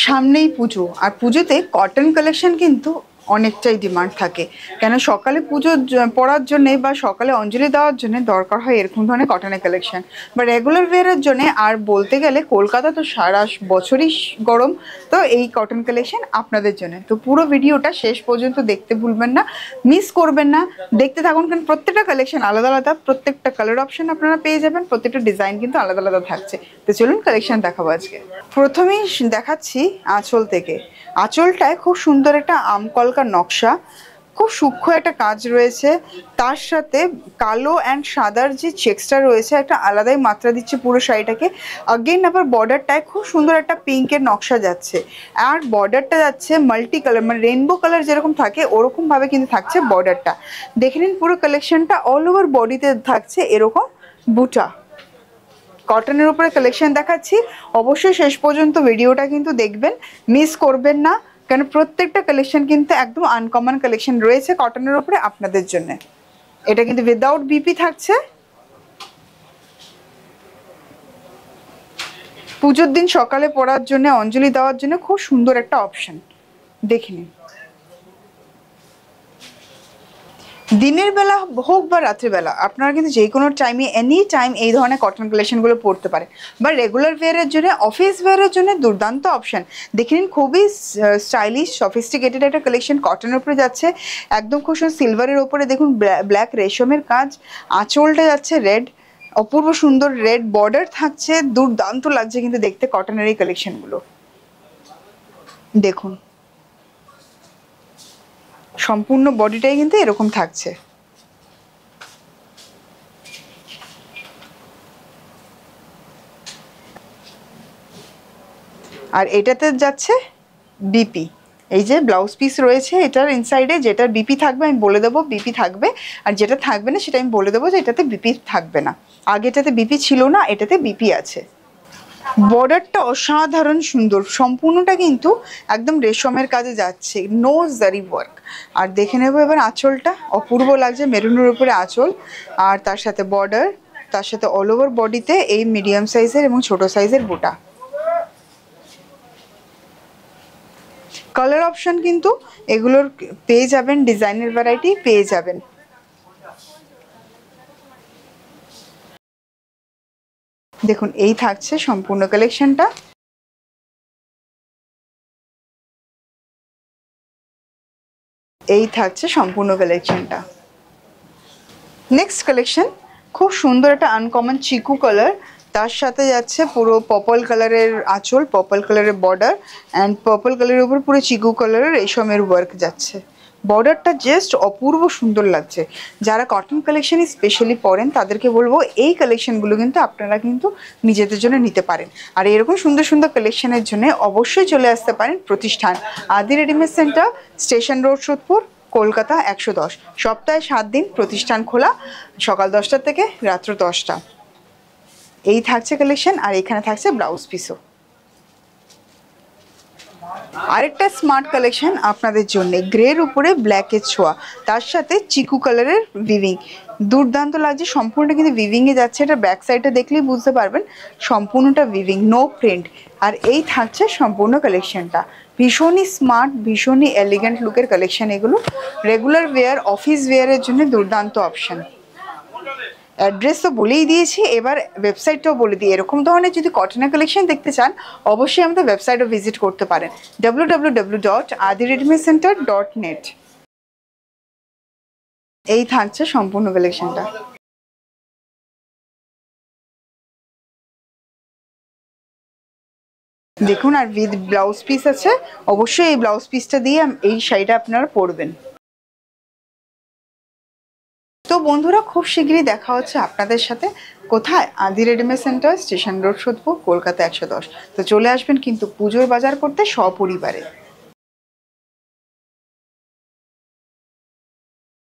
সামনেই পুজো, আর পুজোতে cotton collection কিন্তু অনেকটাই ডিমান্ড থাকে। কেন সকালে পুজো পড়ার জন্যে বা সকালে অঞ্জলি দেওয়ার জন্য দরকার হয় এরকম ধরনের কটনের কালেকশন, বা রেগুলার ওয়ারের জন্য। আর বলতে গেলে কলকাতা তো সারা বছরই গরম, তো এই কটন কালেকশন আপনাদের জন্য। তো পুরো ভিডিওটা শেষ পর্যন্ত দেখতে ভুলবেন না, মিস করবেন না, দেখতে থাকুন। কারণ প্রত্যেকটা কালেকশন আলাদা আলাদা, প্রত্যেকটা কালার অপশন আপনারা পেয়ে যাবেন, প্রত্যেকটা ডিজাইন কিন্তু আলাদা আলাদা থাকছে। তো চলুন কালেকশন দেখাবো আজকে। প্রথমেই দেখাচ্ছি আঁচল থেকে। আঁচলটায় খুব সুন্দর একটা আমকলকা নকশা, খুব সূক্ষ্ম একটা কাজ রয়েছে। তার সাথে কালো অ্যান্ড সাদার যে চেক্সটা রয়েছে একটা আলাদাই মাত্রা দিচ্ছে পুরো শাড়িটাকে। আগেন আবার বর্ডারটায় খুব সুন্দর একটা পিঙ্কের নকশা যাচ্ছে, আর বর্ডারটা যাচ্ছে মাল্টি কালার, মানে রেনবো কালার যেরকম থাকে ওরকমভাবে কিন্তু থাকছে বর্ডারটা। দেখে নিন পুরো কালেকশনটা অল ওভার বডিতে থাকছে এরকম বুটা। কটনের উপরে কালেকশন দেখাচ্ছি, অবশ্যই শেষ পর্যন্ত ভিডিওটা কিন্তু দেখবেন, মিস করবেন না। কারণ প্রত্যেকটা কালেকশন কিন্তু একদম আনকমন কালেকশন রয়েছে কটনের উপরে আপনাদের জন্য। এটা কিন্তু উইদাউট বিপি থাকছে। পুজোর দিন সকালে পরার জন্য, অঞ্জলি দেওয়ার জন্য খুব সুন্দর একটা অপশন। দেখে নিন, দিনের বেলা হোক বা রাত্রিবেলা আপনারা কিন্তু যে কোনো টাইমে এনি টাইম এই ধরনের কটন কালেকশনগুলো পরতে পারেন। বা রেগুলার ওয়্যারের জন্য, অফিস ওয়্যারের জন্য দুর্দান্ত অপশান। দেখে নিন, খুবই স্টাইলিশ সফিস্টিকেটেড একটা কালেকশন কটনের উপরে যাচ্ছে, একদম খুব সুন্দর সিলভারের ওপরে দেখুন ব্ল্যাক রেশমের কাজ। আঁচলটা যাচ্ছে রেড, অপূর্ব সুন্দর রেড বর্ডার থাকছে, দুর্দান্ত লাগছে কিন্তু দেখতে কটনের এই কালেকশনগুলো। দেখুন সম্পূর্ণ বডিটাই কিন্তু এরকম থাকছে। আর এটাতে যাচ্ছে বিপি। এই যে ব্লাউজ পিস রয়েছে এটার ইনসাইডে, যেটার বিপি থাকবে আমি বলে দেবো বিপি থাকবে, আর যেটা থাকবে না সেটা আমি বলে দেবো যে এটাতে বিপি থাকবে না। আগেটাতে বিপি ছিল না, এটাতে বিপি আছে। বর্ডারটা অসাধারণ সুন্দর, সম্পূর্ণটা কিন্তু একদম রেশমের কাজে যাচ্ছে, নো জারি ওয়ার্ক। আর দেখে নেবো এবার আঁচলটা, অপূর্ব লাগছে মেরুনের উপরে আঁচল, আর তার সাথে বর্ডার, তার সাথে অল ওভার বডিতে এই মিডিয়াম সাইজের এবং ছোট সাইজের বুটা। কালার অপশন কিন্তু এগুলোর পেয়ে যাবেন, ডিজাইনের ভ্যারাইটি পেয়ে যাবেন। দেখুন এই থাকছে সম্পূর্ণ কালেকশনটা। এই থাকছে সম্পূর্ণ কালেকশনটা। নেক্সট কালেকশন খুব সুন্দর একটা আনকমন চিকু কালার, তার সাথে যাচ্ছে পুরো পার্পল কালারের আঁচল, পার্পল কালারের বর্ডার, অ্যান্ড পার্পল কালারের উপর পুরো চিকু কালারের রেশমের ওয়ার্ক যাচ্ছে। বর্ডারটা জাস্ট অপূর্ব সুন্দর লাগছে। যারা কটন কালেকশন স্পেশালি পরেন তাদেরকে বলবো এই কালেকশনগুলো কিন্তু আপনারা কিন্তু নিজেদের জন্য নিতে পারেন। আর এরকম সুন্দর সুন্দর কালেকশনের জন্য অবশ্যই চলে আসতে পারেন প্রতিষ্ঠান আদি readymade centre, station road, Sodepur, Kolkata 110। সপ্তাহে 7 দিন প্রতিষ্ঠান খোলা, সকাল 10টা থেকে রাত্র 10টা। এই থাকছে কালেকশন, আর এখানে থাকছে ব্লাউজ পিসও। আরেকটা স্মার্ট কালেকশন আপনাদের জন্য, গ্রের উপরে ব্ল্যাকের ছোঁয়া, তার সাথে চিকু কালারের উইভিং, দুর্দান্ত লাগছে। সম্পূর্ণটা কিন্তু উইভিংয়ে যাচ্ছে, এটা ব্যাক সাইডটা দেখলেই বুঝতে পারবেন সম্পূর্ণটা উইভিং, নো প্রিন্ট। আর এই থাকছে সম্পূর্ণ কালেকশনটা, ভীষণই স্মার্ট, ভীষণই এলিগেন্ট লুকের কালেকশন এগুলো। রেগুলার ওয়্যার, অফিস ওয়্যারের জন্য দুর্দান্ত অপশান। অ্যাড্রেস তো বলেই দিয়েছি, এবার ওয়েবসাইটটাও বলে দিই। এরকম ধরনের যদি কটনের কালেকশন দেখতে চান অবশ্যই আমাদের ওয়েবসাইটও ভিজিট করতে পারেন, www.adiredimedcenter.net। এই থাকছে সম্পূর্ণ কালেকশনটা। দেখুন, আর উইথ ব্লাউজ পিস আছে, অবশ্যই এই ব্লাউজ পিসটা দিয়ে এই শাড়িটা আপনারা পরবেন। তো বন্ধুরা, খুব শীঘ্রই দেখা হচ্ছে আপনাদের সাথে। কোথায়? আদি readymade centre, station road, Sodepur, Kolkata 110। তো চলে আসবেন কিন্তু পুজোর বাজার করতে সপরিবারে।